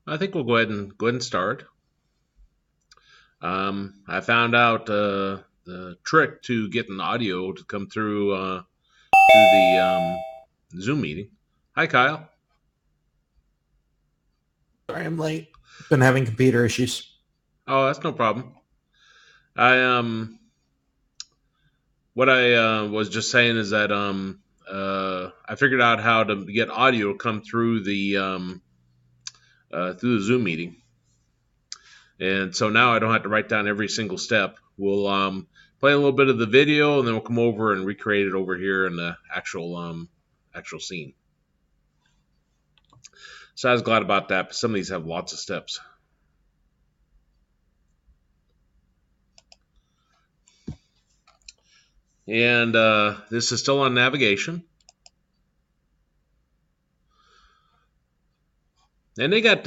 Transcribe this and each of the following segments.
I think we'll go ahead and start. I found out the trick to getting audio to come through to the Zoom meeting. Hi, Kyle. Sorry, I'm late. Been having computer issues. Oh, that's no problem. I what I was just saying is that I figured out how to get audio to come through the Zoom meeting, and so now I don't have to write down every single step. We'll play a little bit of the video, and then we'll come over and recreate it over here in the actual scene. So I was glad about that, but some of these have lots of steps. And this is still on navigation. And they got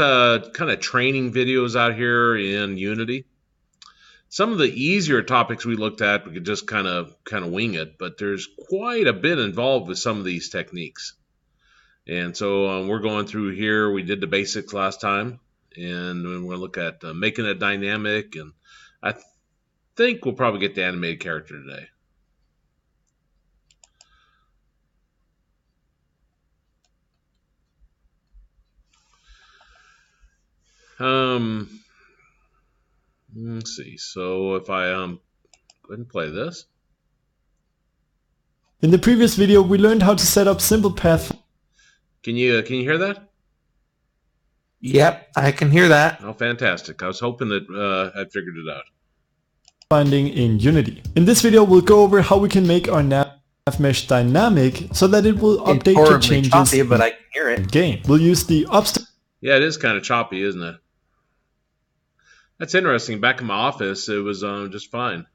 kind of training videos out here in Unity. Some of the easier topics we looked at, we could just kind of wing it, but there's quite a bit involved with some of these techniques. And so we're going through here. We did the basics last time, and we're going to look at making it dynamic. And I think we'll probably get the animated character today. Let's see. So if I go ahead and play this. In the previous video, we learned how to set up simple path Can you hear that? Yep, I can hear that. Oh, fantastic! I was hoping that I'd figured it out. finding in Unity. In this video, we'll go over how we can make our nav mesh dynamic so that it will It's update to horribly changes choppy, but I can hear in it. game. We'll use the obstacle Yeah, it is kind of choppy, isn't it? That's interesting. Back in my office, it was just fine.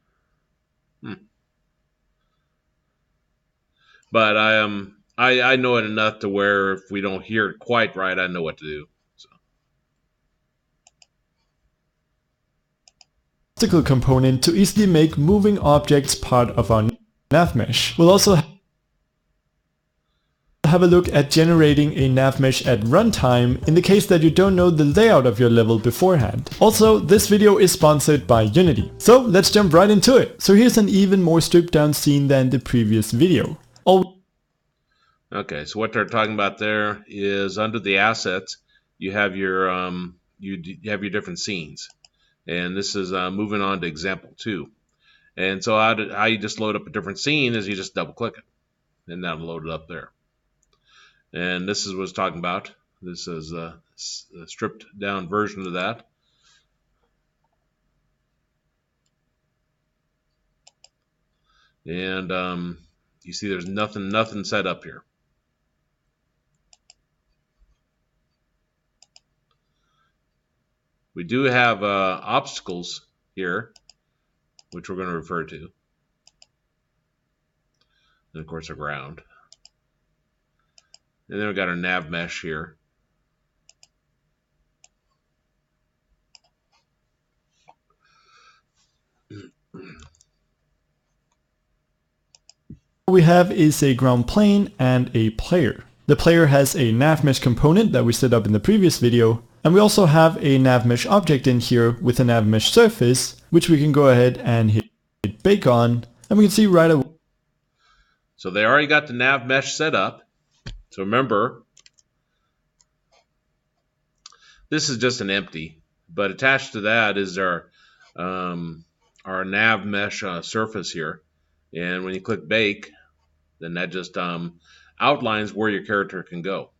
But I know it enough to where if we don't hear it quite right, I know what to do. component to easily make moving objects part of our nav mesh. We'll also have a look at generating a nav mesh at runtime in the case that you don't know the layout of your level beforehand. Also, this video is sponsored by Unity. So let's jump right into it. So here's an even more stripped down scene than the previous video. Okay, so what they're talking about there is under the assets, you have your you have your different scenes, and this is moving on to example 2. And so how you just load up a different scene is you just double click it, and that'll load it up there. And this is what it's talking about. This is a stripped down version of that. And you see there's nothing set up here. We do have obstacles here, which we're going to refer to. And of course our ground. And then we've got our nav mesh here. What we have is a ground plane and a player. The player has a nav mesh component that we set up in the previous video, and we also have a nav mesh object in here with a nav mesh surface, which we can go ahead and hit bake on, and we can see right away. So they already got the nav mesh set up. So remember, this is just an empty, but attached to that is our nav mesh surface here. And when you click bake, then that just outlines where your character can go.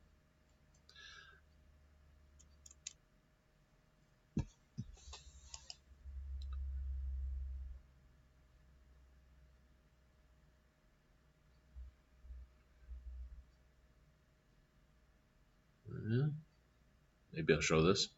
Maybe I'll show this.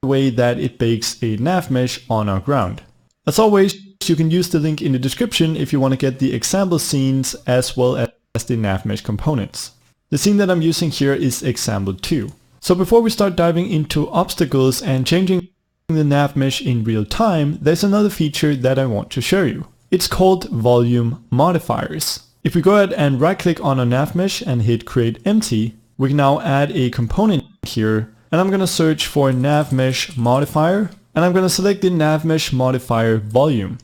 The way that it bakes a nav mesh on our ground. As always, you can use the link in the description if you want to get the example scenes as well as the nav mesh components. The scene that I'm using here is example 2. So before we start diving into obstacles and changing the nav mesh in real time, there's another feature that I want to show you. It's called volume modifiers. If we go ahead and right click on a nav mesh and hit create empty, we can now add a component here, and I'm going to search for NavMesh modifier, and I'm going to select the NavMesh modifier volume.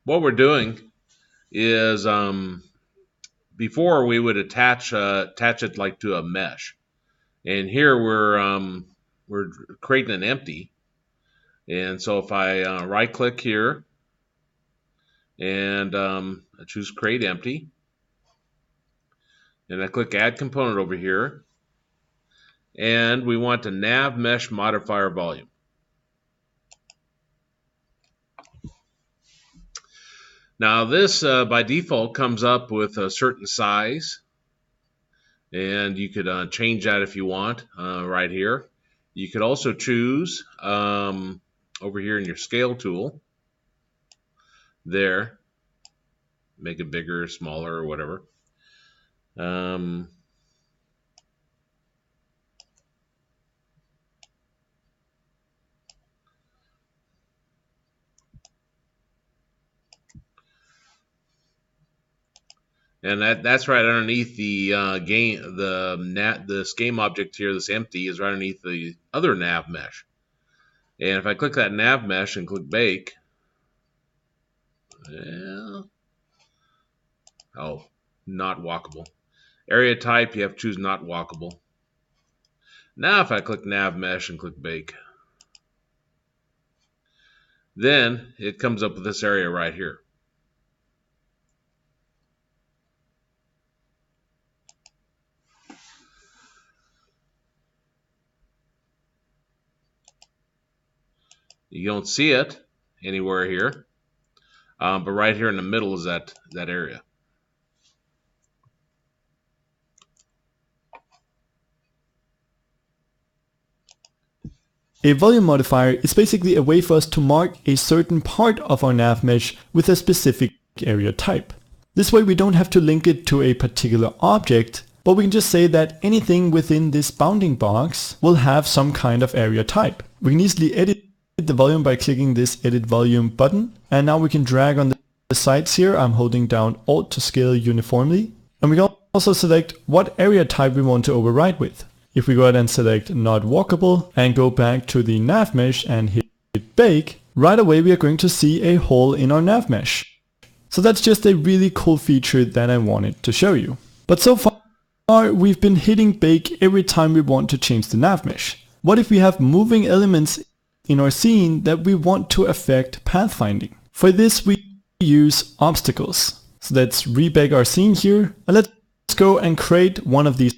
What we're doing is before we would attach it like to a mesh, and here we're creating an empty. And so if I right click here and I choose create empty, and I click add component over here, and we want a nav mesh modifier volume. Now this by default comes up with a certain size, and you could change that if you want right here. You could also choose over here in your scale tool there, make it bigger, smaller, or whatever. And that's right underneath the this game object here, this empty, is right underneath the other nav mesh. And if I click that nav mesh and click bake, well, oh, not walkable. Area type, you have to choose not walkable. Now if I click nav mesh and click bake, then it comes up with this area right here. You don't see it anywhere here, but right here in the middle is that area. A volume modifier is basically a way for us to mark a certain part of our nav mesh with a specific area type. This way we don't have to link it to a particular object, but we can just say that anything within this bounding box will have some kind of area type. We can easily edit the volume by clicking this edit volume button, and now we can drag on the sides here. I'm holding down Alt to scale uniformly, and we can also select what area type we want to override with. If we go ahead and select not walkable and go back to the nav mesh and hit bake, right away we are going to see a hole in our nav mesh. So that's just a really cool feature that I wanted to show you. But so far we've been hitting bake every time we want to change the nav mesh. What if we have moving elements in our scene that we want to affect pathfinding? For this we use obstacles. So let's rebake our scene here, and let's go and create one of these.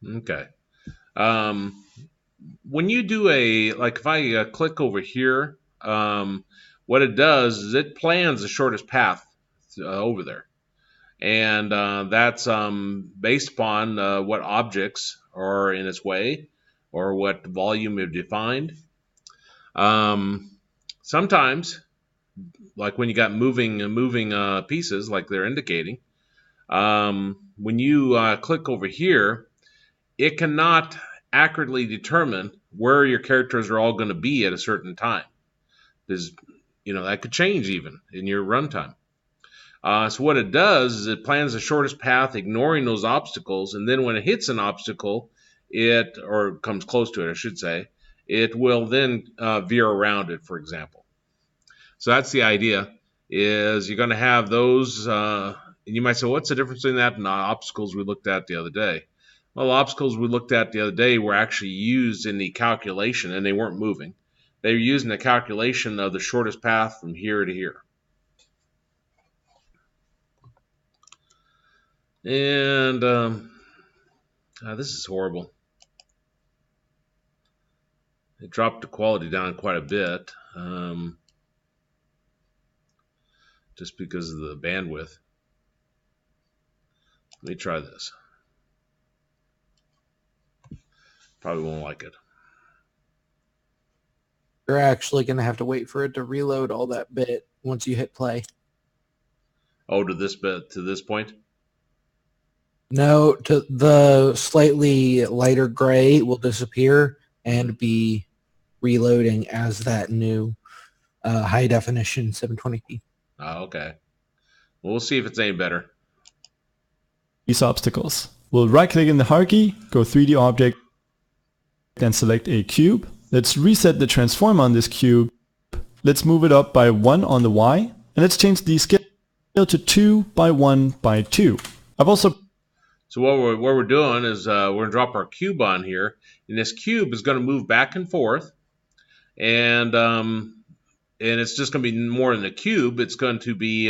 Okay. When you do if I click over here, what it does is it plans the shortest path over there. And that's based upon what objects are in its way, or what volume you've defined. Sometimes, like when you got moving pieces, like they're indicating, when you click over here, it cannot accurately determine where your characters are all going to be at a certain time. There's, that could change even in your runtime. So what it does is it plans the shortest path, ignoring those obstacles, and then when it hits an obstacle, or comes close to it, I should say, it will then veer around it, for example. So that's the idea, is you're going to have those, and you might say, what's the difference between that and the obstacles we looked at the other day? Well, the obstacles we looked at the other day were actually used in the calculation, and they weren't moving. They were using the calculation of the shortest path from here to here. And this is horrible. It dropped the quality down quite a bit, just because of the bandwidth. Let me try this. Probably won't like it. You're actually going to have to wait for it to reload all that bit once you hit play. Oh, to this point? No, to the slightly lighter gray will disappear and be reloading as that new high definition 720p. Oh, okay. We'll see if it's any better. These obstacles. We'll right click in the hierarchy, go 3D object, then select a cube. Let's reset the transform on this cube. Let's move it up by 1 on the Y, and let's change the scale to 2 by 1 by 2. I've also So what we're doing is we're going to drop our cube on here, and this cube is going to move back and forth, and it's just going to be more than a cube. It's going to be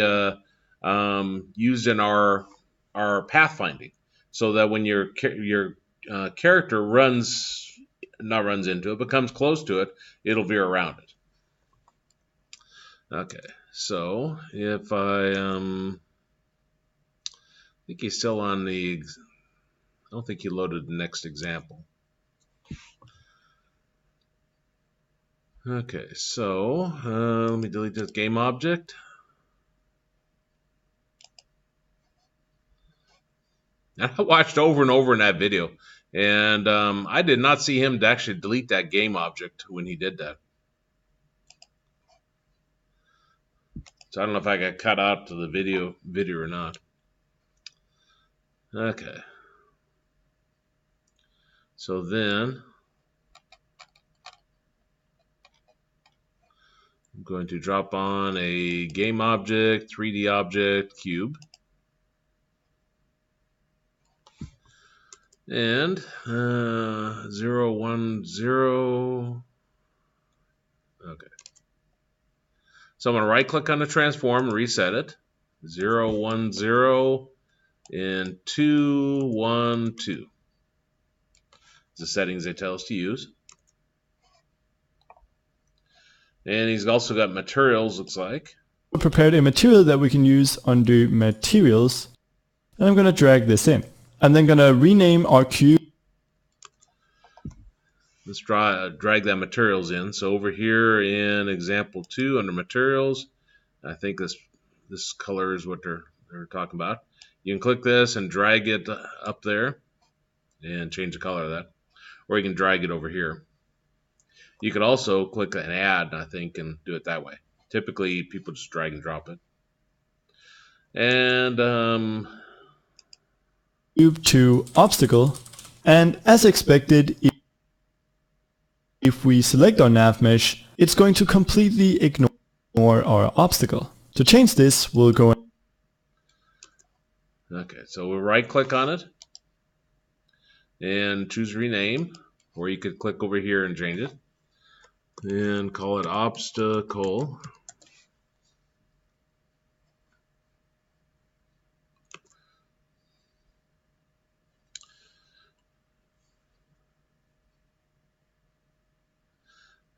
used in our pathfinding, so that when your character not runs into it, but comes close to it, it'll veer around it. Okay, so if I think he's still on the. I don't think he loaded the next example. Okay, so let me delete this game object. I watched over and over in that video, and I did not see him to actually delete that game object when he did that. So I don't know if I got cut out to the video or not. Okay. So then I'm going to drop on a game object, 3D object, cube. And 0, 1, 0. Okay. So I'm going to right click on the transform and reset it. 0, 1, 0 and 2, 1, 2. The settings they tell us to use. And he's also got materials, looks like. We prepared a material that we can use under materials, and I'm going to drag this in. I'm then going to rename our cube. Let's drag that materials in. So over here in example 2 under materials, I think this color is what they're talking about. You can click this and drag it up there and change the color of that. Or you can drag it over here. You could also click and add, I think, and do it that way. Typically, people just drag and drop it. And Cube to obstacle. And as expected, if we select our nav mesh, it's going to completely ignore our obstacle. To change this, we'll go. Okay, so we'll right click on it and choose rename, or you could click over here and change it and call it obstacle.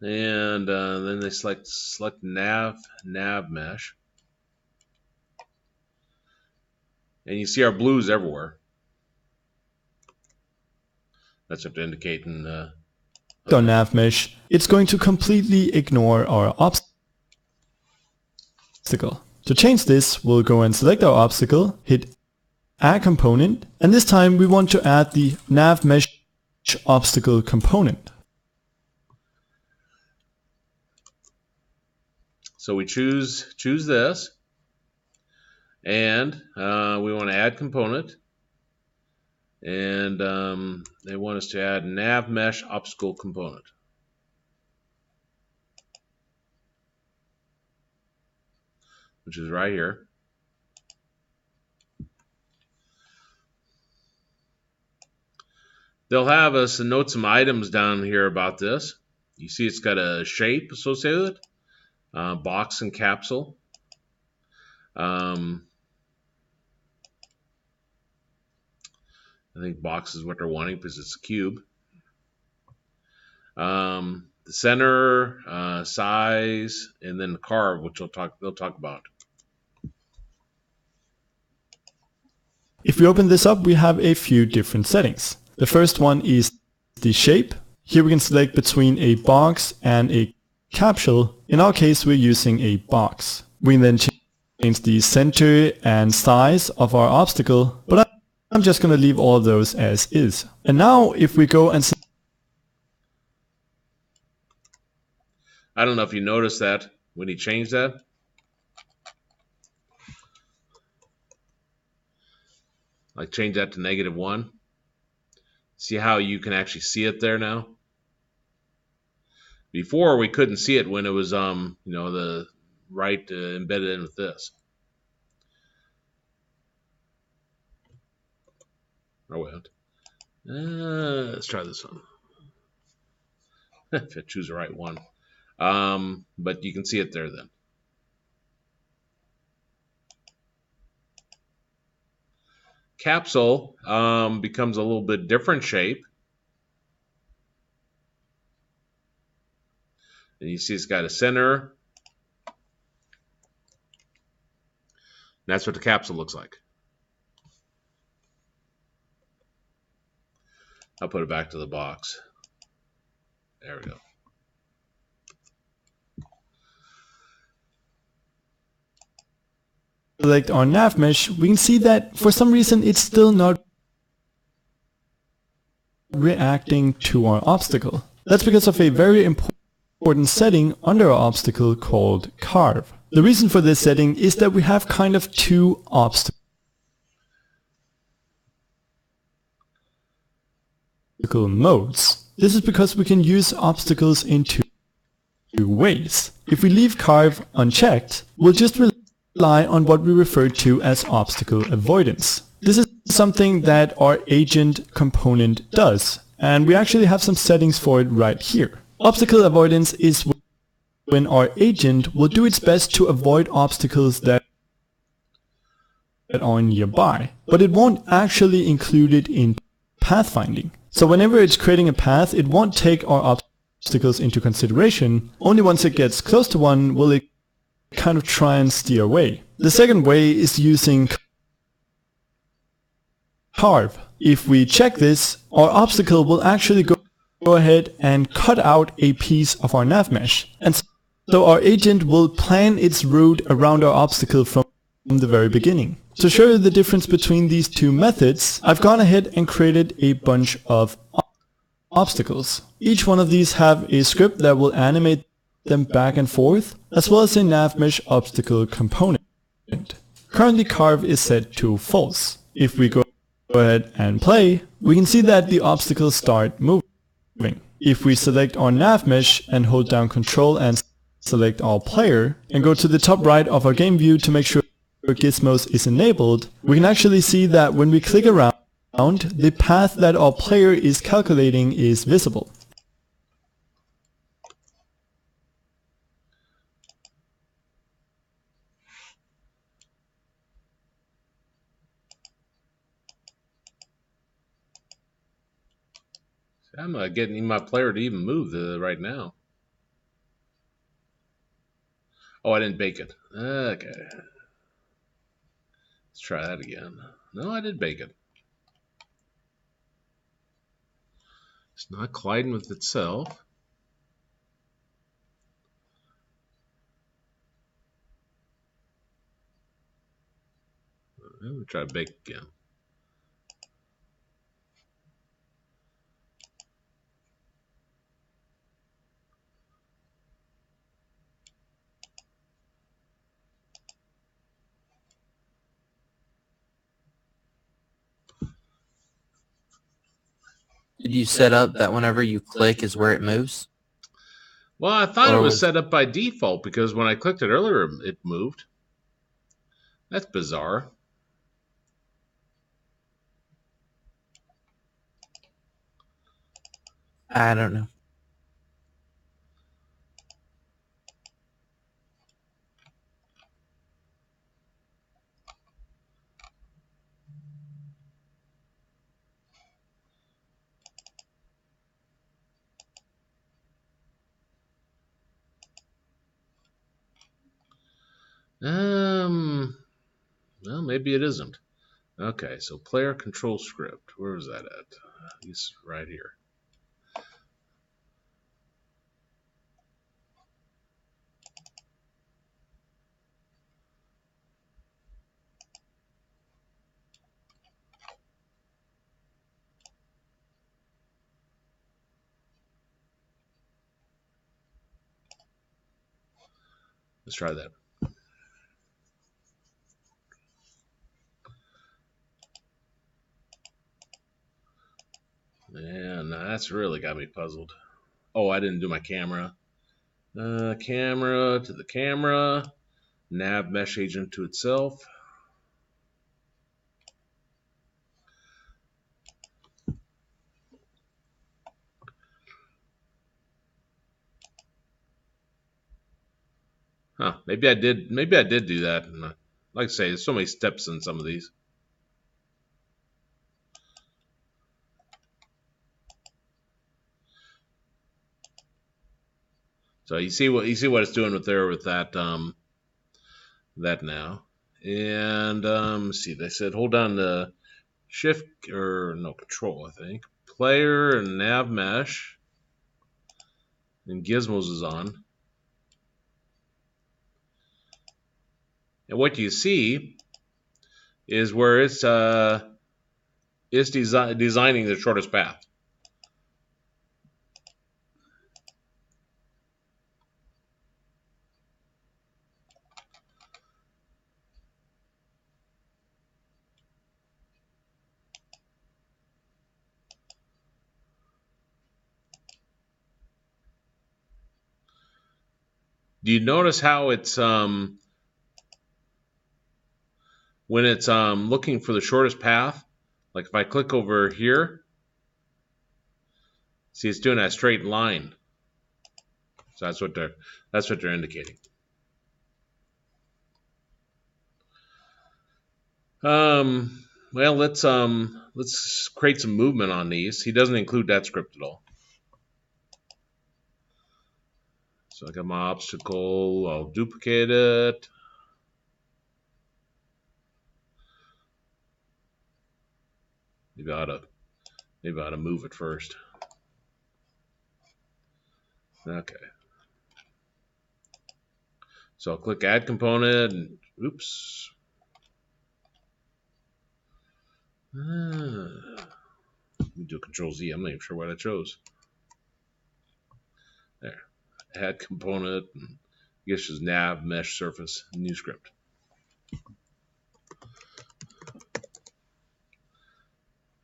And then they select nav mesh, and you see our blues everywhere. That's what indicating Our nav mesh, it's going to completely ignore our obstacle. To change this, we'll go and select our obstacle, hit add component, and this time we want to add the nav mesh obstacle component. So we choose this, and we want to add component, and they want us to add nav mesh obstacle component. Which is right here. They'll have us note some items down here about this. You see it's got a shape associated with it. Box and capsule. I think box is what they're wanting because it's a cube. The center, size, and then the carve, which they'll talk about. If we open this up, we have a few different settings. The first one is the shape. Here we can select between a box and a capsule. In our case, we're using a box. We can then change the center and size of our obstacle, but I'm just going to leave all of those as is. And now if we go and I don't know if you noticed that when he changed that. Like change that to -1. See how you can actually see it there now? Before we couldn't see it when it was the right embedded in with this. Oh wait. Let's try this one. If I choose the right one. But you can see it there then. Capsule becomes a little bit different shape. And you see it's got a center. And that's what the capsule looks like. I'll put it back to the box. There we go. Select our nav mesh, we can see that for some reason it's still not reacting to our obstacle. That's because of a very important setting under our obstacle called carve. The reason for this setting is that we have kind of two obstacle modes. This is because we can use obstacles in two ways. If we leave carve unchecked, we'll just rely on what we refer to as obstacle avoidance. This is something that our agent component does, and we actually have some settings for it right here. Obstacle avoidance is when our agent will do its best to avoid obstacles that are nearby, but it won't actually include it in pathfinding. So whenever it's creating a path, it won't take our obstacles into consideration. Only once it gets close to one will it kind of try and steer away. The second way is using carve. If we check this, our obstacle will actually go ahead and cut out a piece of our nav mesh. And so our agent will plan its route around our obstacle from the very beginning. To show you the difference between these two methods, I've gone ahead and created a bunch of obstacles. Each one of these have a script that will animate them back and forth, as well as a nav mesh obstacle component. Currently carve is set to false. If we go ahead and play, we can see that the obstacles start moving. If we select our nav mesh and hold down Control and select all player and go to the top right of our game view to make sure Gizmos is enabled, we can actually see that when we click around, the path that our player is calculating is visible. I'm getting my player to even move right now. Oh, I didn't bake it. Okay. Let's try that again. No, I did bake it. It's not colliding with itself. Let me try to bake again. Did you set up that whenever you click is where it moves? Well, I thought Or it was was- set up by default because when I clicked it earlier, it moved. That's bizarre. I don't know. Well, maybe it isn't. Okay, so player control script. Where is that at? It's right here. Let's try that. Now that's really got me puzzled. Oh, I didn't do my camera. Camera to the camera. Nav mesh agent to itself. Huh, maybe I did do that. Like I say, there's so many steps in some of these. So you see what it's doing with that that now. And let's see, they said hold down the shift or no control, I think. Player and nav mesh. And gizmos is on. And what you see is where it's designing the shortest path. Do you notice how it's when it's looking for the shortest path? Like if I click over here, see it's doing that straight line. So that's what they're indicating. Well, let's create some movement on these. He doesn't include that script at all. So I got my obstacle. I'll duplicate it. Maybe I ought to move it first. Okay. So I'll click Add Component, and oops. Let me do Control Z. I'm not even sure what I chose. There. Add Component. And I guess just nav mesh surface new script.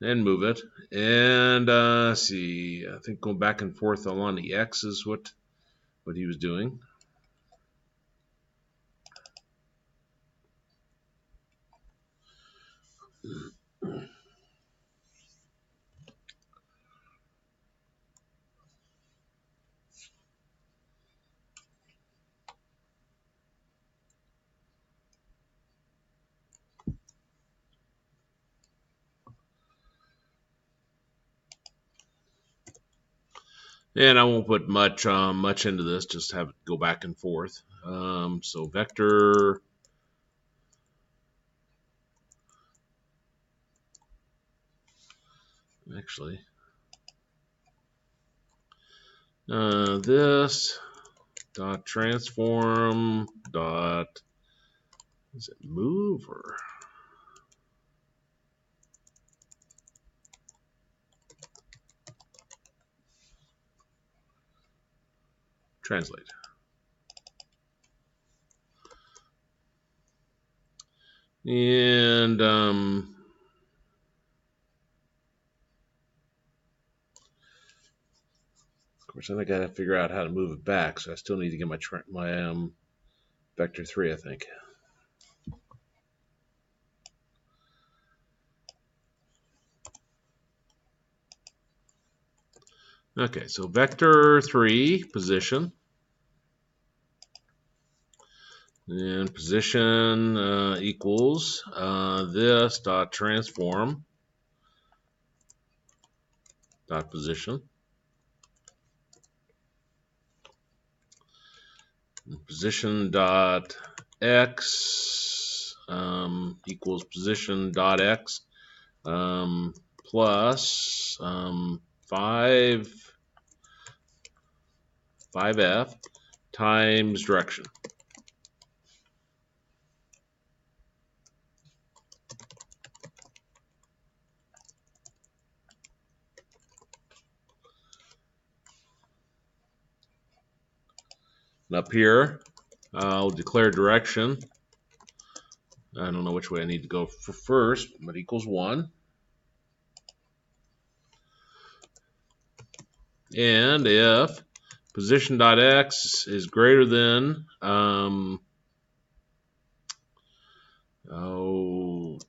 And move it. And see, I think going back and forth along the X is what he was doing. And I won't put much into this, just have it go back and forth. So vector, actually, this dot transform dot, is it move or? Translate. And of course, then I gotta figure out how to move it back. So I still need to get my vector 3, I think. Okay, so vector 3 position. And position equals this dot transform dot position. And position dot x equals position dot x plus 5f times direction. And up here, I'll declare direction. I don't know which way I need to go for first, but equals 1. And if position.x is greater than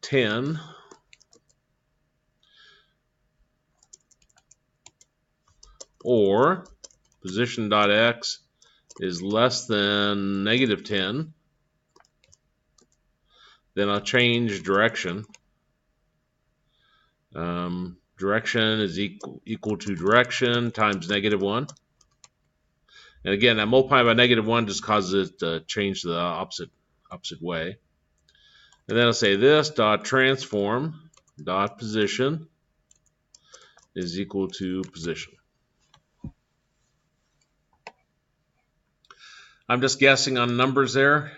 10, or position.x is less than -10, then I'll change direction. Direction is equal to direction times -1. And again, that multiplying by -1 just causes it to change the opposite way. And then I'll say this dot transform dot position is equal to position. I'm just guessing on numbers there.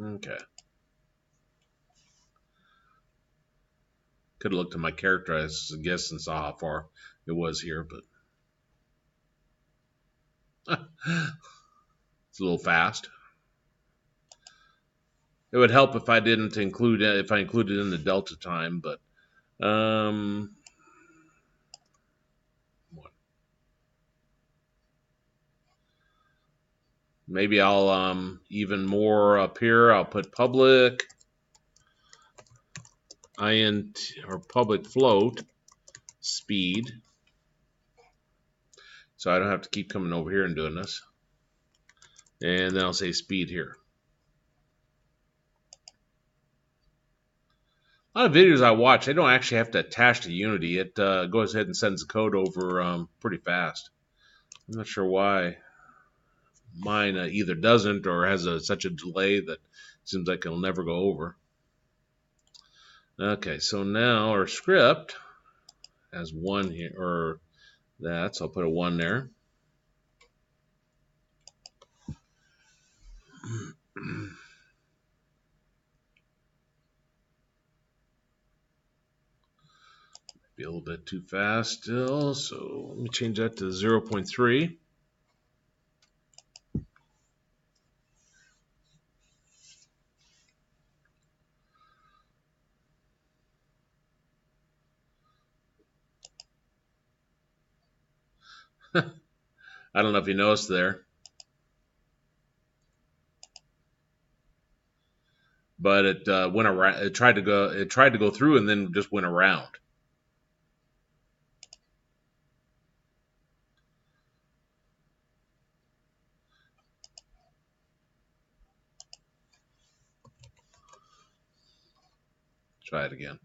Okay. Could have looked at my character as a guess and saw how far it was here, but it's a little fast. It would help if I didn't include it, if I included in the delta time, but maybe I'll even more up here. I'll put public int or public float speed, so I don't have to keep coming over here and doing this. And then I'll say speed here. A lot of videos I watch, they don't actually have to attach to Unity. It goes ahead and sends the code over pretty fast. I'm not sure why. Mine either doesn't or has such a delay that it seems like it'll never go over. Okay, so now our script has 1 here, or that, so I'll put a 1 there. Be a little bit too fast still, so let me change that to 0.3. I don't know if you noticed there, but it went around. It tried to go through and then just went around. Try it again.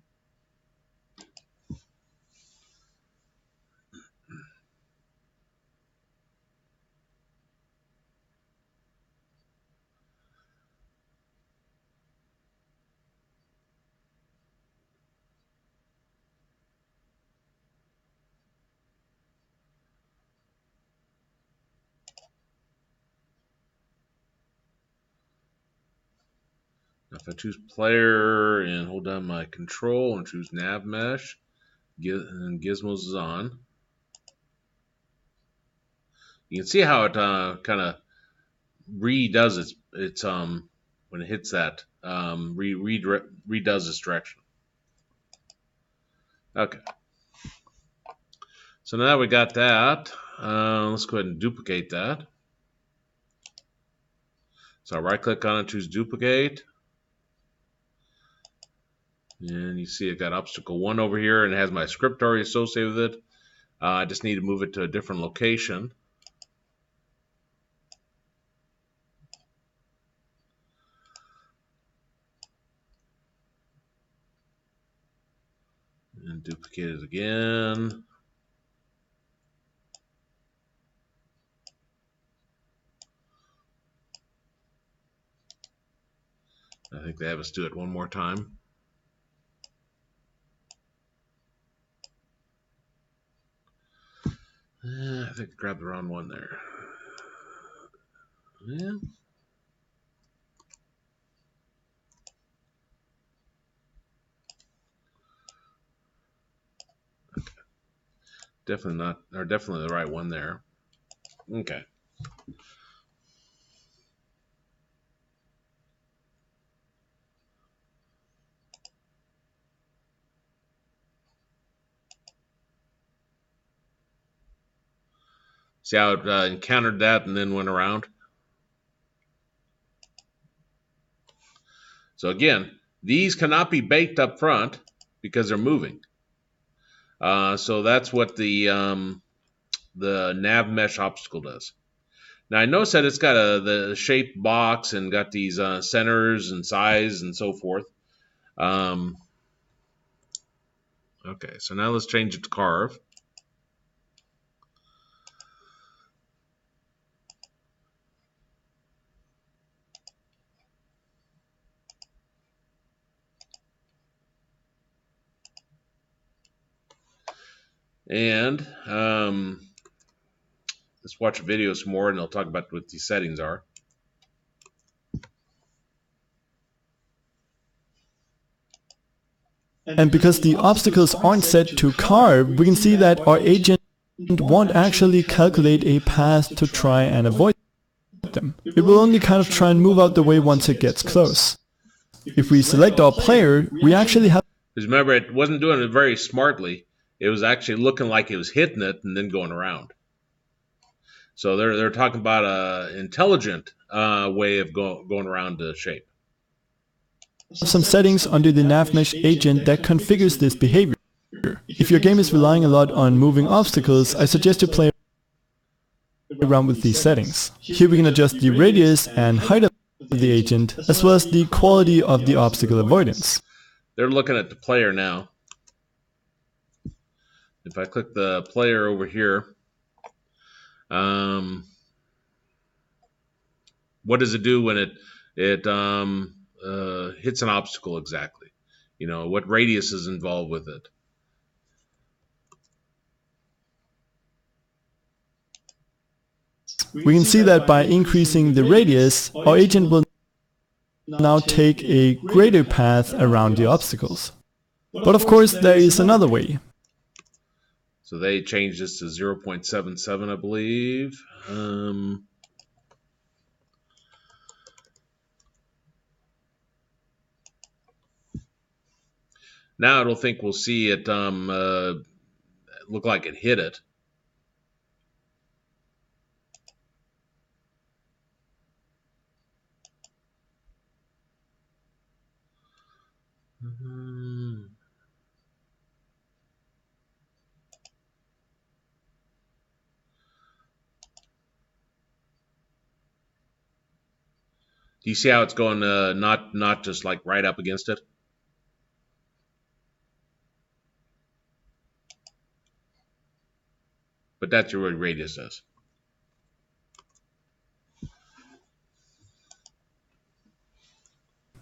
If I choose player and hold down my control and choose nav mesh, and Gizmos is on. You can see how it kind of redoes its when it hits that redoes its direction. Okay. So now we got that. Let's go ahead and duplicate that. So I right click on it, choose duplicate. And you see it got obstacle 1 over here and it has my script already associated with it. I just need to move it to a different location. And duplicate it again. I think they have us do it one more time. I think I grabbed the wrong one there. Yeah. Definitely not, or definitely the right one there. Okay. See how it encountered that and then went around? So again, these cannot be baked up front because they're moving. So that's what the nav mesh obstacle does. Now I noticed that it's got the shaped box and got these centers and size and so forth. Okay, so now let's change it to carve. And let's watch a video some more, and they'll talk about what these settings are. And because the obstacles aren't set to carve, we can see that our agent won't actually calculate a path to try and avoid them. It will only kind of try and move out the way once it gets close. If we select our player, we actually have... Because remember, it wasn't doing it very smartly. It was actually looking like it was hitting it and then going around. So they're talking about an intelligent way of going around the shape. Some settings under the NavMesh agent that configures this behavior. If your game is relying a lot on moving obstacles, I suggest you play around with these settings. Here we can adjust the radius and height of the agent, as well as the quality of the obstacle avoidance. They're looking at the player now. If I click the player over here, what does it do when it hits an obstacle exactly? You know, what radius is involved with it? We can see that by increasing the radius, our agent will now take a greater path around the obstacles. But of course, there is another way. So they changed this to 0.77, I believe. Now it'll think we'll see it look like it hit it. Do you see how it's going not just like right up against it? But that's what radius does.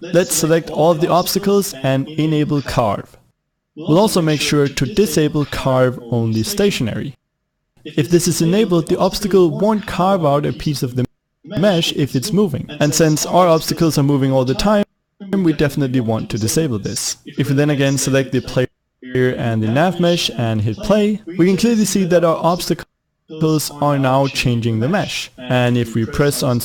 Let's select all of the obstacles and enable carve. We'll also make sure to disable carve only stationary. If this is enabled, the obstacle won't carve out a piece of the mesh if it's moving. And since our obstacles are moving all the time, we definitely want to disable this. If we then again select the player and the nav mesh and hit play, we can clearly see that our obstacles are now changing the mesh. And if we press on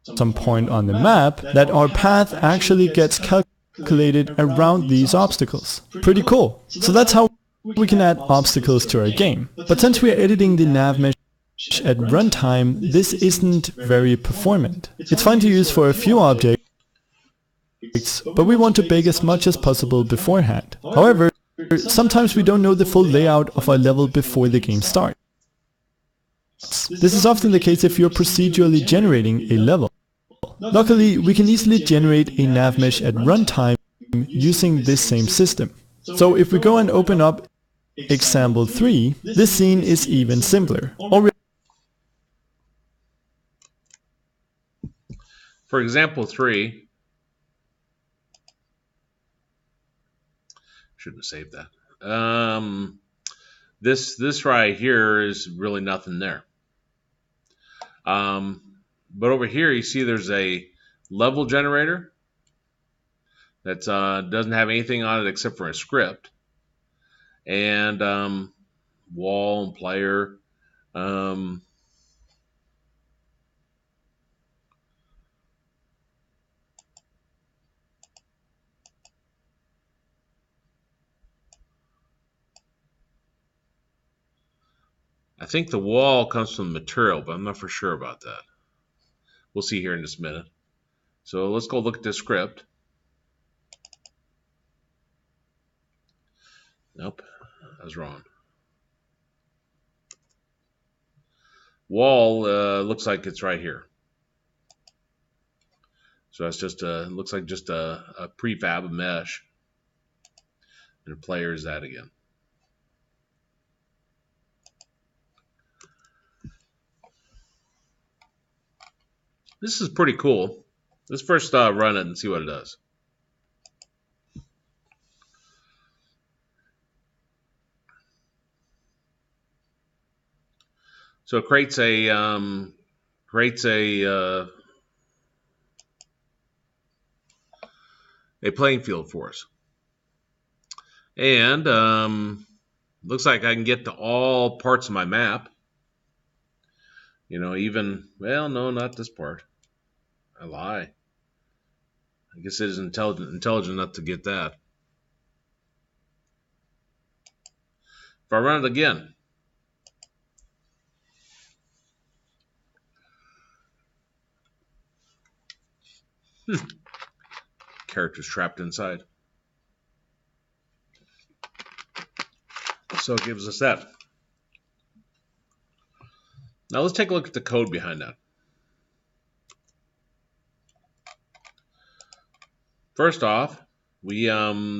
some point on the map, that our path actually gets calculated around these obstacles. Pretty cool. So that's how we can add obstacles to our game. But since we are editing the nav mesh at runtime, this isn't very performant. It's fine to use for a few objects, but we want to bake as much as possible beforehand. However, sometimes we don't know the full layout of our level before the game starts. This is often the case if you're procedurally generating a level. Luckily, we can easily generate a nav mesh at runtime using this same system. So if we go and open up example 3, this scene is even simpler. For example 3, shouldn't have saved that. This right here is really nothing there. But over here you see there's a level generator that doesn't have anything on it except for a script. And wall and player. I think the wall comes from the material, but I'm not for sure about that. We'll see here in just a minute. So let's go look at the script. Nope, I was wrong. Wall looks like it's right here. So that's just looks like just a prefab, a mesh. And the player is that again. This is pretty cool. Let's first run it and see what it does. So it creates a playing field for us, and looks like I can get to all parts of my map. You know, even well, no, not this part. I lie. I guess it is intelligent enough to get that. If I run it again, character's trapped inside. So it gives us that. Now let's take a look at the code behind that. First off, we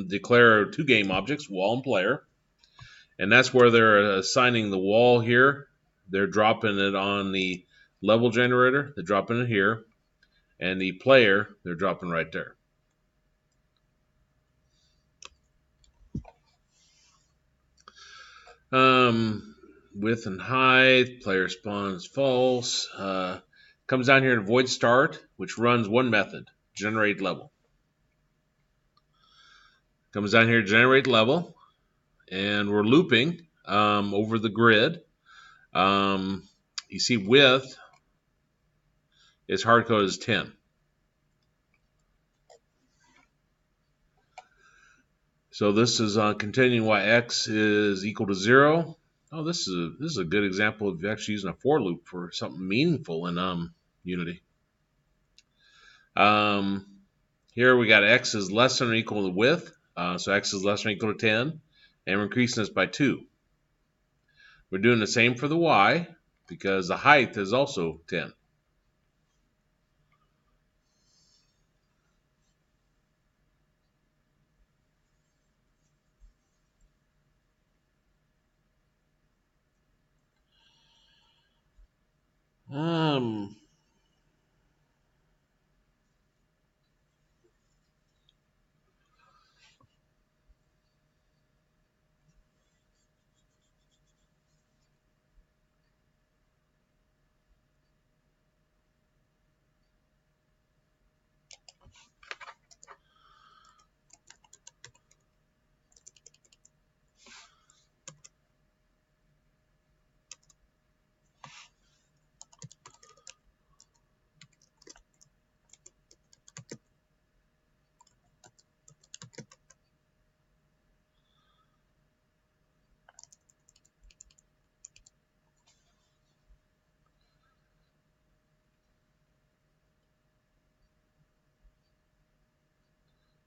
declare two game objects, wall and player. And that's where they're assigning the wall here. They're dropping it on the level generator. They're dropping it here. And the player, they're dropping right there. Width and height, player spawns false. Comes down here to void start, which runs one method, generate level. Comes down here to generate level, and we're looping over the grid. You see width is hard-coded as 10. So this is continuing while x is equal to 0. Oh, this is a good example of actually using a for loop for something meaningful in Unity. Here we got x is less than or equal to width, so x is less than or equal to 10, and we're increasing this by 2. We're doing the same for the y, because the height is also 10.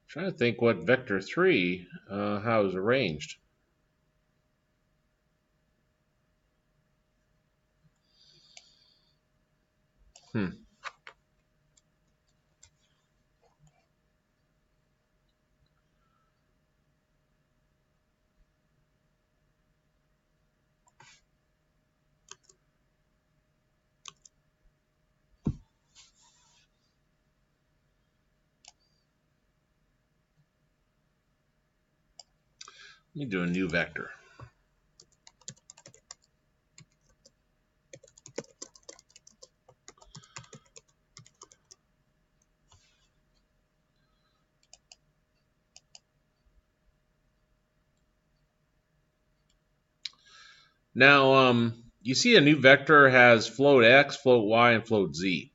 Trying to think what vector 3, how it's arranged. Let me do a new vector. Now, you see a new vector has float x, float y, and float z.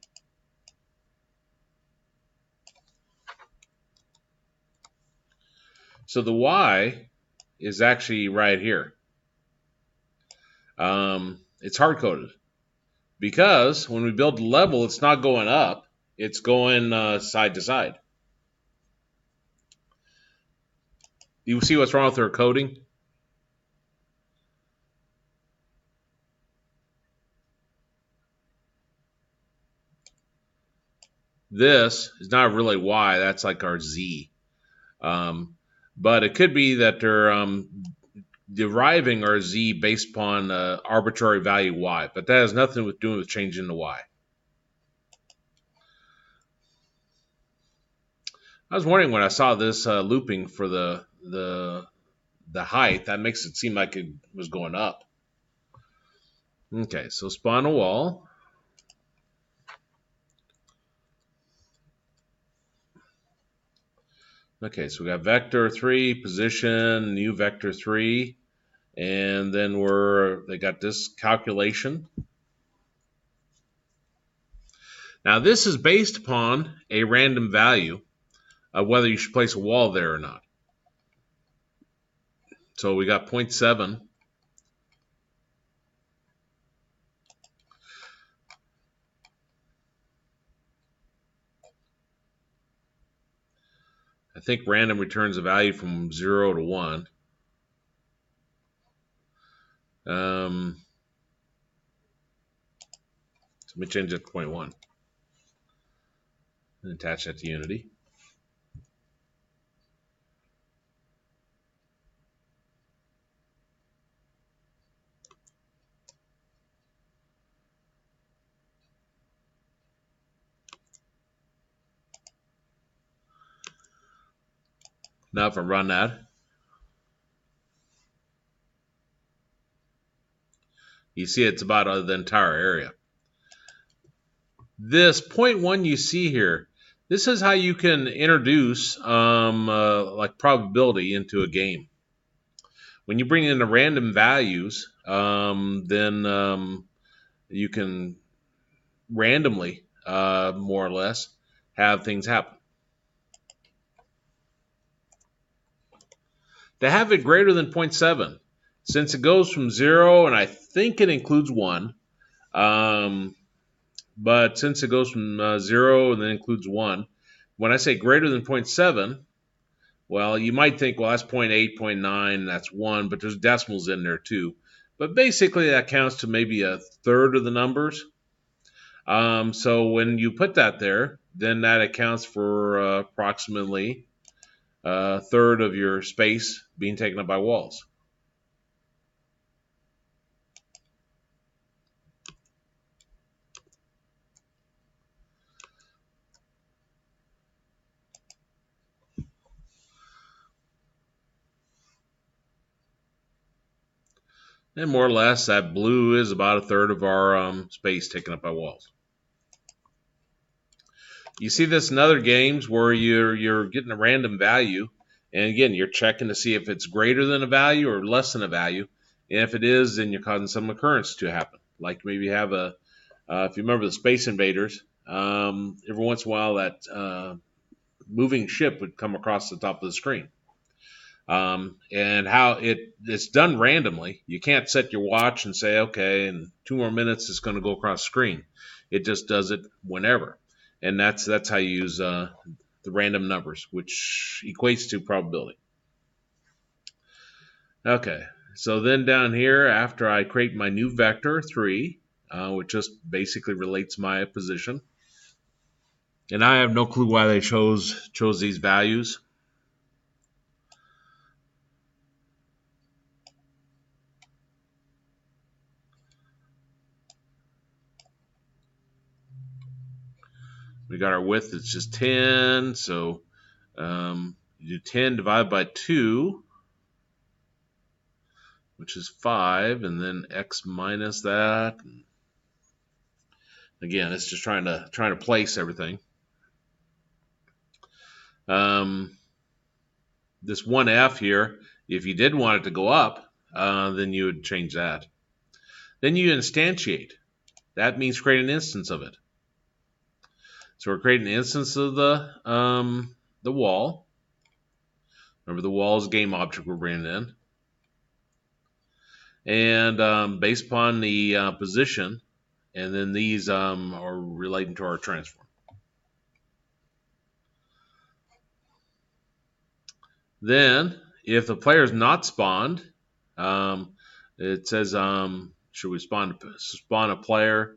So the y is actually right here. It's hard-coded because when we build the level, it's not going up. It's going side to side. You see what's wrong with our coding? This is not really y. That's like our z. But it could be that they're deriving our z based upon arbitrary value y. But that has nothing to do with changing the y. I was wondering when I saw this looping for the height, that makes it seem like it was going up. Okay, so spawn a wall. Okay, so we got vector 3, position, new vector 3, and then they got this calculation. Now this is based upon a random value of whether you should place a wall there or not. So we got 0.7. I think random returns a value from 0 to 1. So let me change that to 0.1 and attach that to Unity. Now if I run that, you see it's about the entire area. This 0.1 you see here, this is how you can introduce like probability into a game. When you bring in the random values, then you can randomly, more or less, have things happen. To have it greater than 0.7, since it goes from 0, and I think it includes 1, but since it goes from 0 and then includes 1, when I say greater than 0.7, well, you might think, well, that's 0.8, 0.9, that's 1, but there's decimals in there too. But basically that counts to maybe a third of the numbers. So when you put that there, then that accounts for approximately a third of your space being taken up by walls. And more or less, that blue is about a third of our space taken up by walls. You see this in other games where you're getting a random value, and again, you're checking to see if it's greater than a value or less than a value. And if it is, then you're causing some occurrence to happen. Like maybe you have if you remember the Space Invaders, every once in a while that moving ship would come across the top of the screen. And how it's done randomly. You can't set your watch and say, okay, in 2 more minutes it's going to go across the screen. It just does it whenever. And that's how you use the random numbers, which equates to probability. Okay, so then down here, after I create my new vector 3, which just basically relates my position. And I have no clue why they chose these values. We got our width, it's just 10, so you do 10 divided by 2, which is 5, and then x minus that. Again, it's just trying to place everything. This 1f here, if you did want it to go up, then you would change that. Then you instantiate. That means create an instance of it. So we're creating an instance of the wall. Remember, the wall is a game object we're bringing in. And based upon the position, and then these are relating to our transform. Then, if the player is not spawned, it says, should we spawn a player?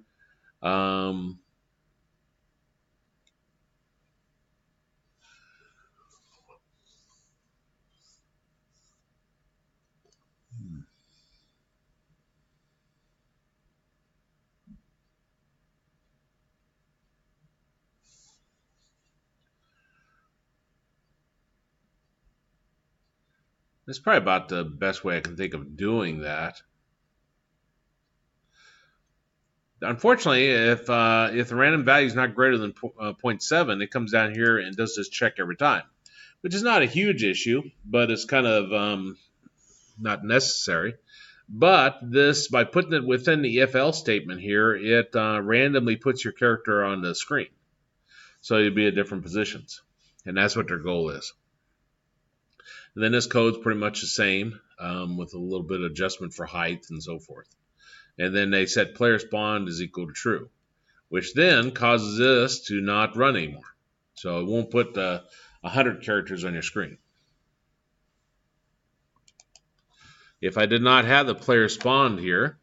That's probably about the best way I can think of doing that. Unfortunately, if the random value is not greater than 0.7, it comes down here and does this check every time, which is not a huge issue, but it's kind of not necessary. But this, by putting it within the if else statement here, it randomly puts your character on the screen. So you'll be at different positions. And that's what their goal is. And then this code's pretty much the same, with a little bit of adjustment for height and so forth. And then they set player spawned is equal to true, which then causes this to not run anymore. So it won't put 100 characters on your screen. If I did not have the player spawned here,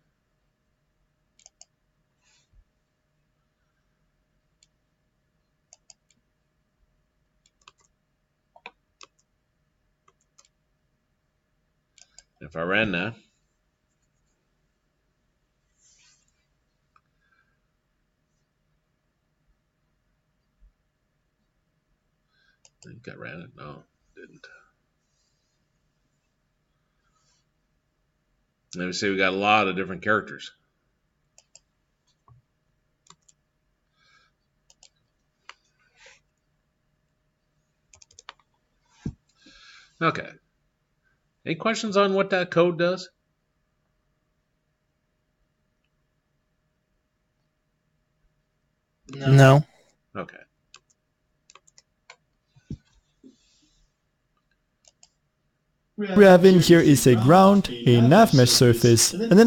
if I ran that, I think I ran it. No, didn't. Let me see, we got a lot of different characters. Okay. Any questions on what that code does? No. Okay. We have in here is a ground, a nav mesh surface, and then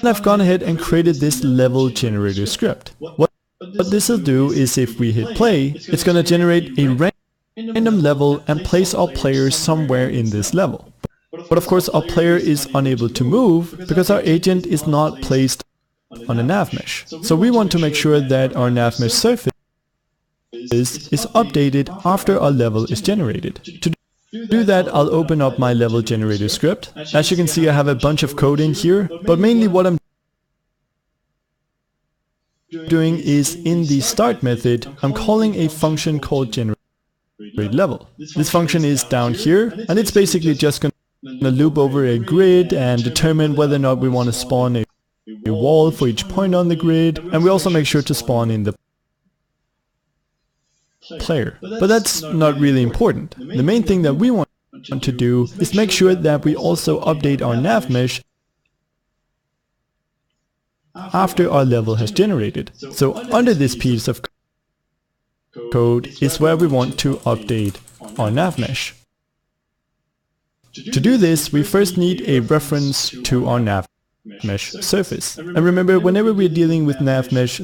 I've gone ahead and created this level generator script. What this will do is if we hit play, it's going to generate a random level and place our player somewhere in this level. But of course our player is unable to move because our agent is not placed on a nav mesh. So we want to make sure that our nav mesh surface is updated after our level is generated. To do that, I'll open up my level generator script. As you can see, I have a bunch of code in here, but mainly what I'm doing is in the start method, I'm calling a function called generate level. This function is down here, and it's basically just going to loop over a grid and determine whether or not we want to spawn a wall for each point on the grid, and we also make sure to spawn in the player. But that's not really important. The main thing that we want to do is make sure that we also update our nav mesh after our level has generated. So under this piece of code is where we want to update our nav mesh. To do this, we first need a reference to our nav mesh surface. And remember, whenever we're dealing with nav mesh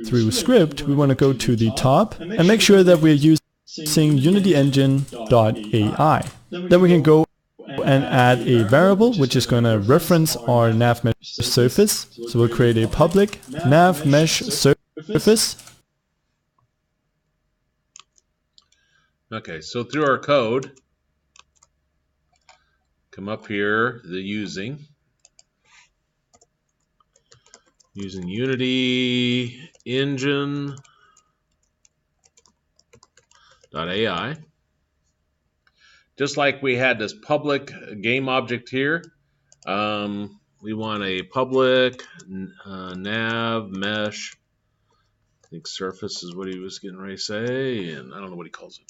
through script, we want to go to the top and make sure that we're using unityengine.ai. Then we can go and add a variable which is going to reference our nav mesh surface. So we'll create a public nav mesh surface. Okay, so through our code, come up here, the using Unity engine.ai. Just like we had this public game object here, we want a public nav mesh. I think surface is what he was getting ready to say, and I don't know what he calls it.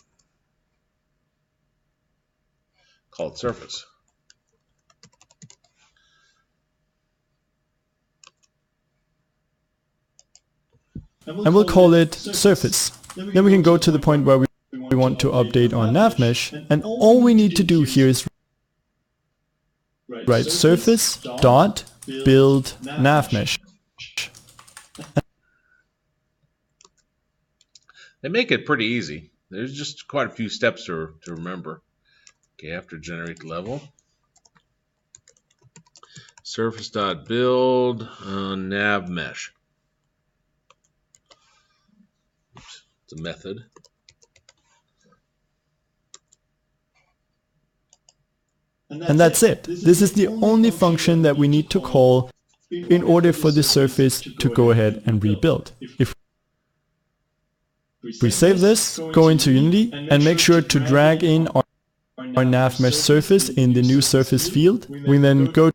Call it surface. and we'll call it surface. Then we can go to the point where we want to update our nav mesh, and all we need to do here is write surface dot build nav mesh. They make it pretty easy. There's just quite a few steps to remember. Okay, after generate level, surface dot build nav mesh. Oops, it's a method. And that's it. This is the only function that we need to call in order for the surface to go ahead and rebuild. If we save this, go into Unity, and make sure to drag in our nav mesh surface in the new surface field, we then go.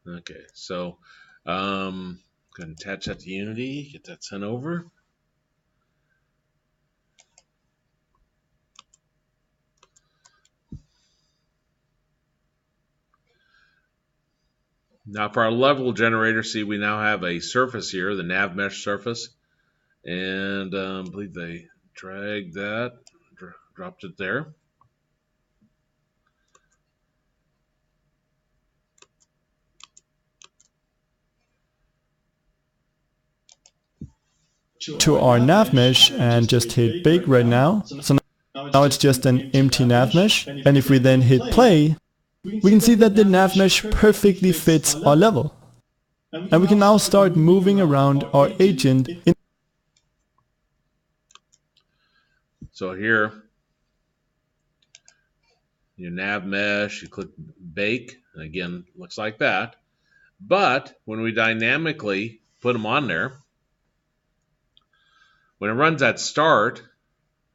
Okay, so going to attach that to Unity, get that sent over. Now for our level generator, see we now have a surface here, the nav mesh surface, and I believe they dragged that, dropped it there. To our nav mesh and just hit bake right now. So now it's just an empty nav mesh, and if we then hit play, we can see that the nav mesh perfectly fits our level. And we can now start moving around our agent. So here, your nav mesh, you click bake, and again, looks like that. But when we dynamically put them on there, when it runs at start,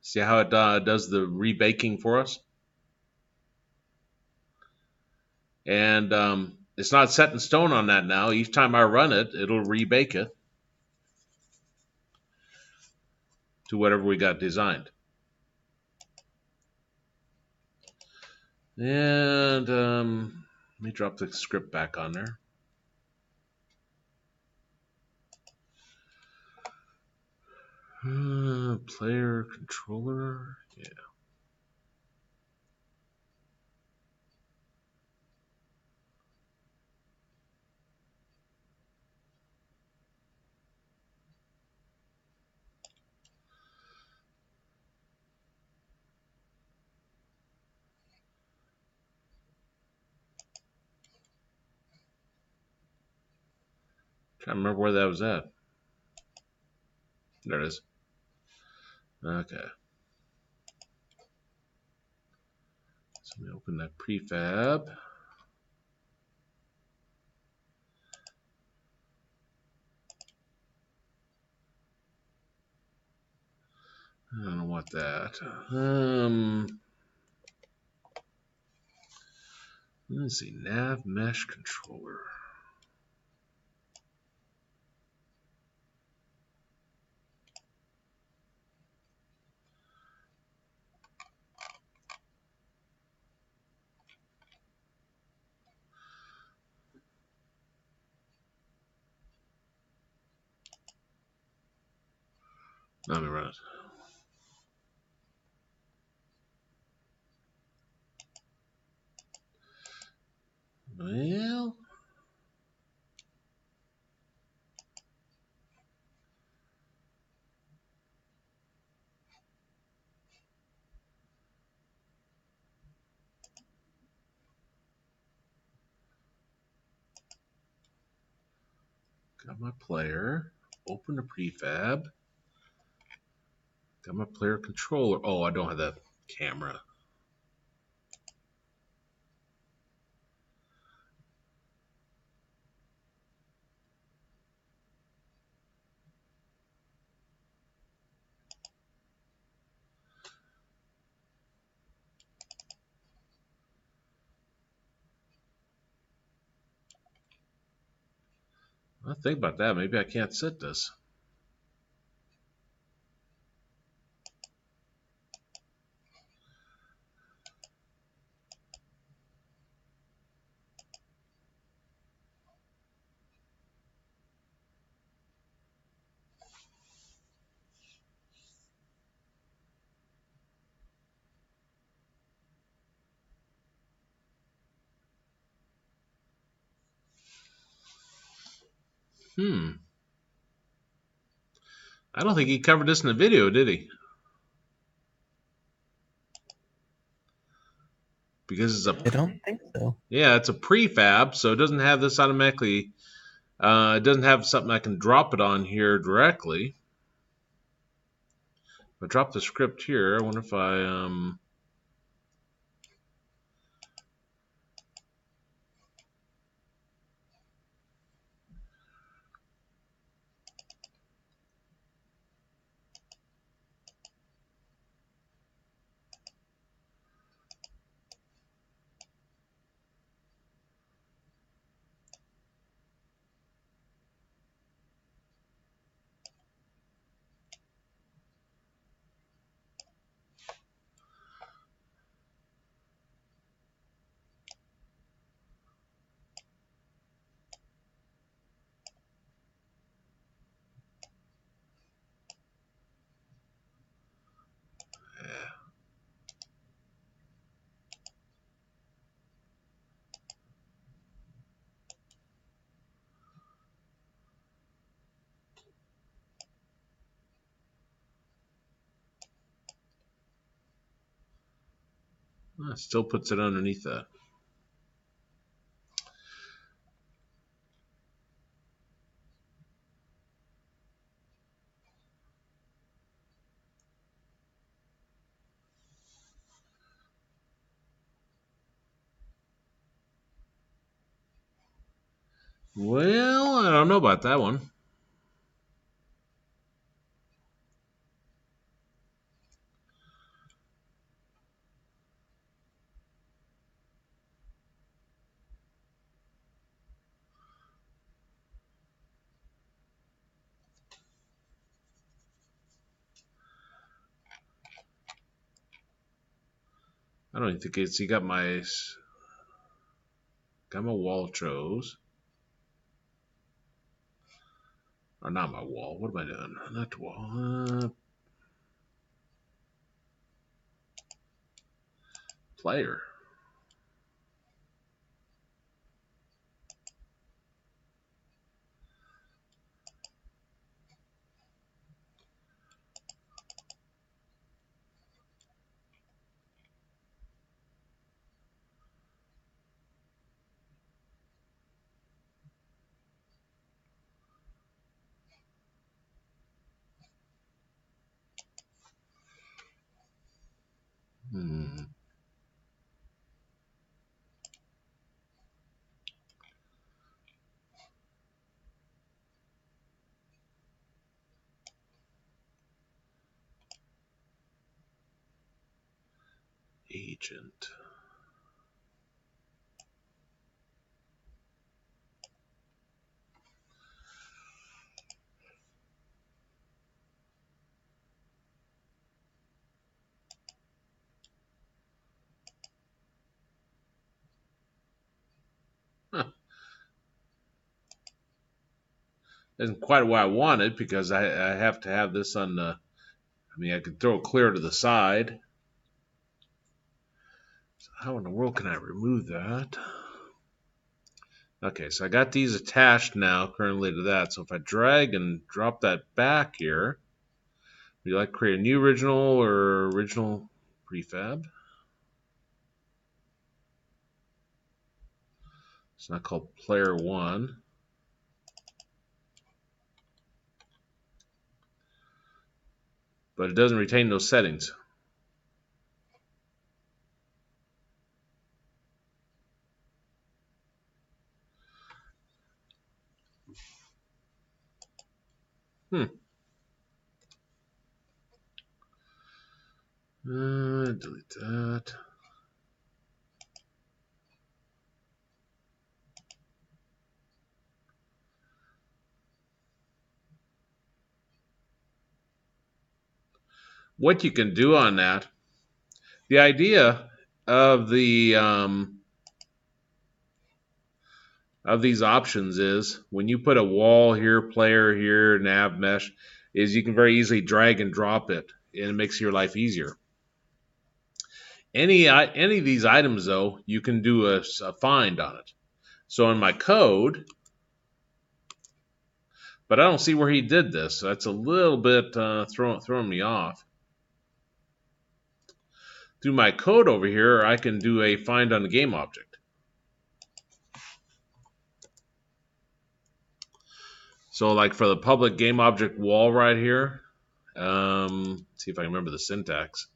see how it does the rebaking for us? And it's not set in stone on that now. Each time I run it, it'll rebake it to whatever we got designed. And let me drop the script back on there. Player controller, yeah. Trying to remember where that was at. There it is. Okay. So let me open that prefab. I don't want that. Let's see, nav mesh controller. Let me run it. Well, got my player. Open the prefab. Got my player controller. Oh, I don't have that camera. Well, think about that. Maybe I can't set this. I don't think he covered this in the video, did he? Because it's I don't think so. Yeah, it's a prefab, so it doesn't have this automatically. It doesn't have something I can drop it on here directly. If I drop the script here, I wonder if I still puts it underneath that. Well, I don't know about that one. I don't even think it's. You got my wall chose. Or not my wall. What am I doing? Not the wall. Player. Agent. Huh. Isn't quite what I wanted because I have to have this on the. I mean, I could throw it clear to the side. So how in the world can I remove that? Okay, so I got these attached now currently to that. So if I drag and drop that back here, would you like to create a new original or original prefab? It's not called player one. But it doesn't retain those settings. Delete that. What you can do on that, the idea of the of these options is when you put a wall here, player here, nav mesh, is you can very easily drag and drop it, and it makes your life easier. Any of these items, though, you can do a find on it. So in my code, But I don't see where he did this. So that's a little bit throwing me off. Through my code over here, I can do a find on the game object. So like for the public game object wall right here, see if I can remember the syntax.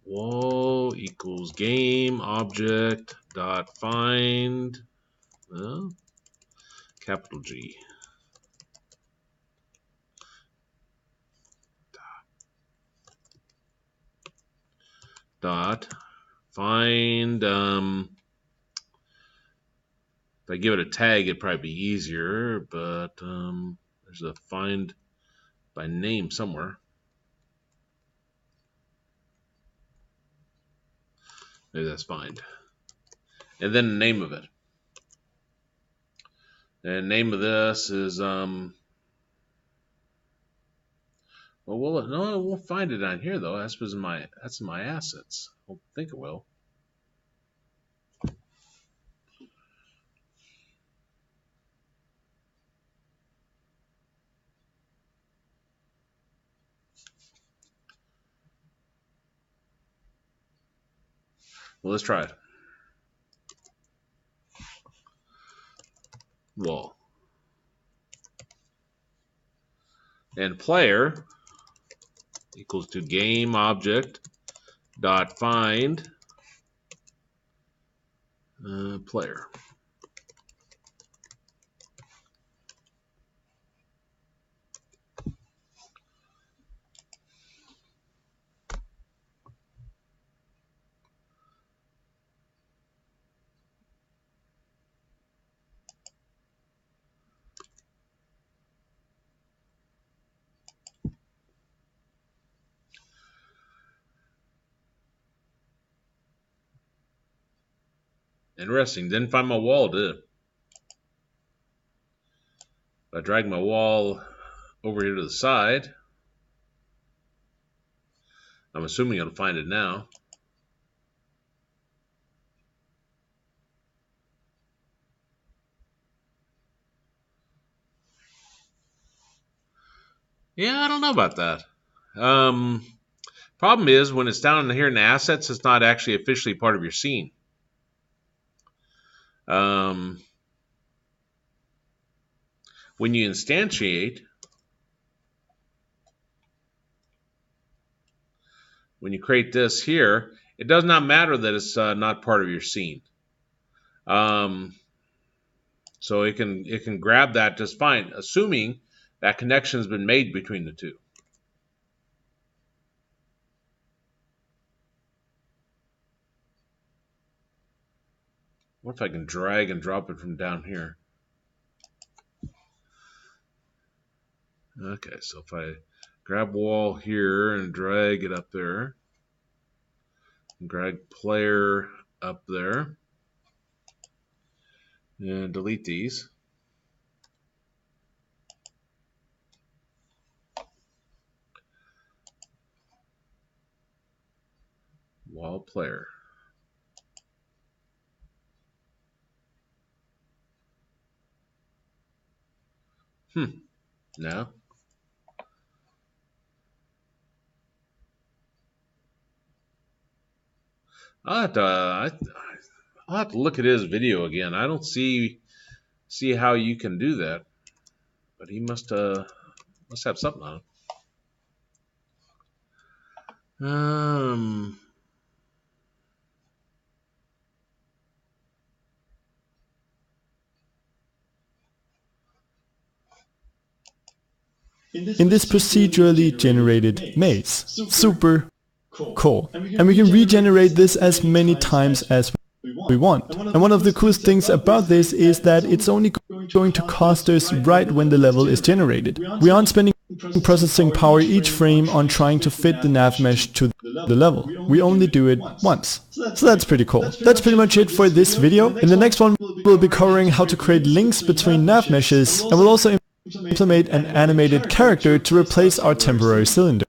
Wall equals game object dot find capital G dot find. If I give it a tag, it'd probably be easier, but there's a find by name somewhere. Maybe that's find. And then the name of it. And name of this is well, no, it won't find it on here though. That's in my assets. I don't think it will. Well, let's try it. Wall. And player equals to game object dot find player. Interesting. Didn't find my wall, did it? If I drag my wall over here to the side, I'm assuming it'll find it now. Yeah, I don't know about that. Problem is, when it's down here in the assets, it's not actually officially part of your scene. When you instantiate, when you create this here, it does not matter that it's not part of your scene. So it can grab that just fine, assuming that connection has been made between the two. What if I can drag and drop it from down here? Okay, so if I grab wall here and drag it up there, and drag player up there, and delete these. Wall player. No. I'll have to look at his video again. I don't see how you can do that, but he must have something on it. In this procedurally generated maze. Super cool. And we can regenerate this as many times as we want. And one of the coolest things about this is that it's only going to cost us right when the level is generated. We aren't spending processing power each frame on trying to fit the nav mesh to the level. We only do it once. So that's pretty cool. That's pretty much it for this video. In the next one, we'll be covering how to create links between nav meshes, and we'll also implement an animated character to replace our temporary cylinder.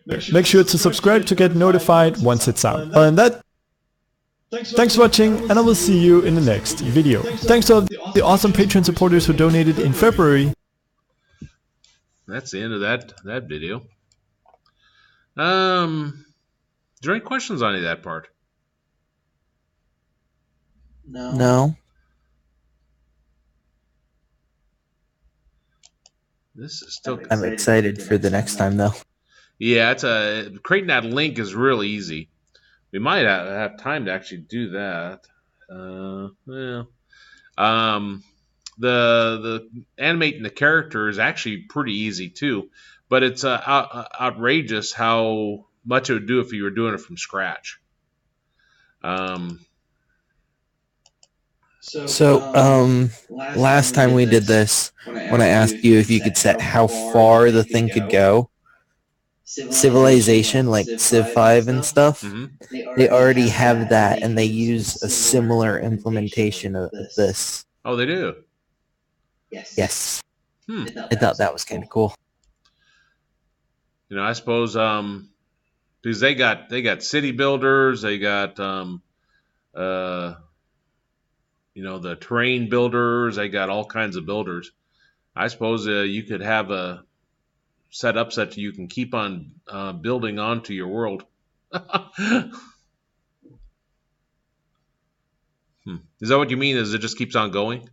Make sure to subscribe to get notified once it's out. Other than that, Thanks for watching, and I will see you in the next video. Thanks to all the awesome Patreon supporters who donated in February. That's the end of that video. Is there any questions on any of that part? No. This is still. I'm excited for the next time, though. Yeah, creating that link is really easy. We might have time to actually do that. The animating the character is actually pretty easy too, but it's outrageous how much it would do if you were doing it from scratch. Last time we did this, when I asked you if you could set how far the thing could go, Civilization, like Civ 5 and stuff, they already have that, and they use a similar implementation of this. Oh, they do? Yes. I thought that was kind of cool. You know, I suppose because they got city builders, they got you know, the terrain builders, they got all kinds of builders. I suppose you could have a setup so that you can keep on building onto your world. Is that what you mean? Is it just keeps on going?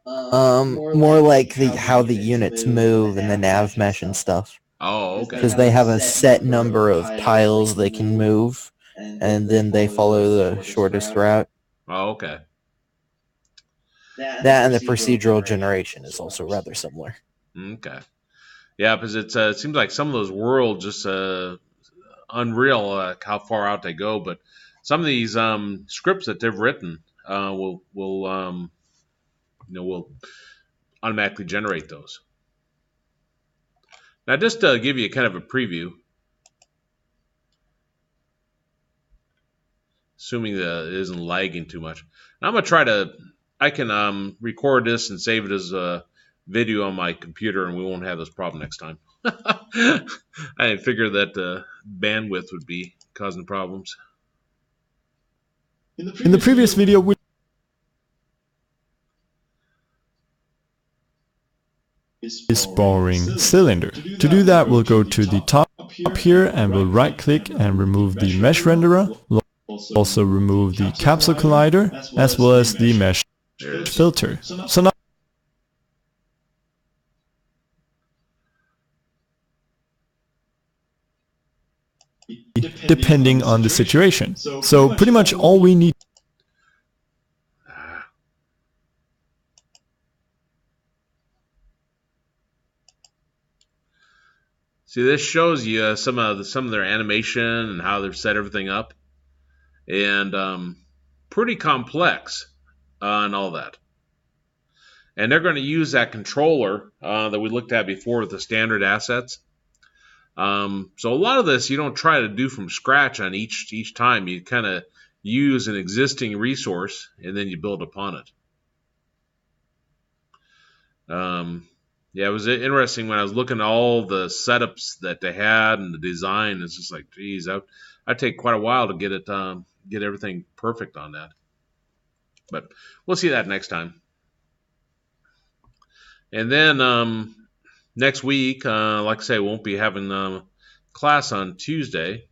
More like how the units move and the nav mesh and stuff. Oh, okay. Because they have a set number of tiles they can move, and then they follow the shortest route. Oh, okay. That and the procedural generation is also rather similar. Okay. Yeah, because it seems like some of those worlds just unreal how far out they go. But some of these scripts that they've written will automatically generate those. Now, just to give you kind of a preview, assuming that it isn't lagging too much. Now I'm gonna I can record this and save it as a video on my computer, and we won't have this problem next time. I didn't figure that the bandwidth would be causing problems. In the previous video, we is boring cylinder. To do that, we'll go to the top here and we'll right click and remove the mesh renderer. We'll also remove the capsule collider as well as the mesh filter. So now depending on the situation. So pretty much all we need See, this shows you some of their animation and how they've set everything up, and pretty complex and all that. And they're going to use that controller that we looked at before with the standard assets. So a lot of this you don't try to do from scratch on each time. You kind of use an existing resource and then you build upon it. Yeah, it was interesting when I was looking at all the setups that they had and the design. It's just like, geez, I'd take quite a while to get everything perfect on that. But we'll see that next time. And then next week, like I say, won't be having class on Tuesday.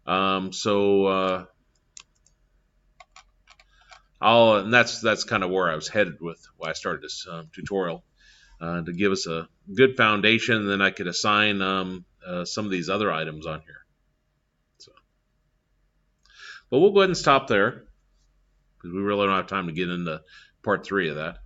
And that's kind of where I was headed with why I started this tutorial. To give us a good foundation, and then I could assign some of these other items on here. So, but we'll go ahead and stop there because we really don't have time to get into part 3 of that.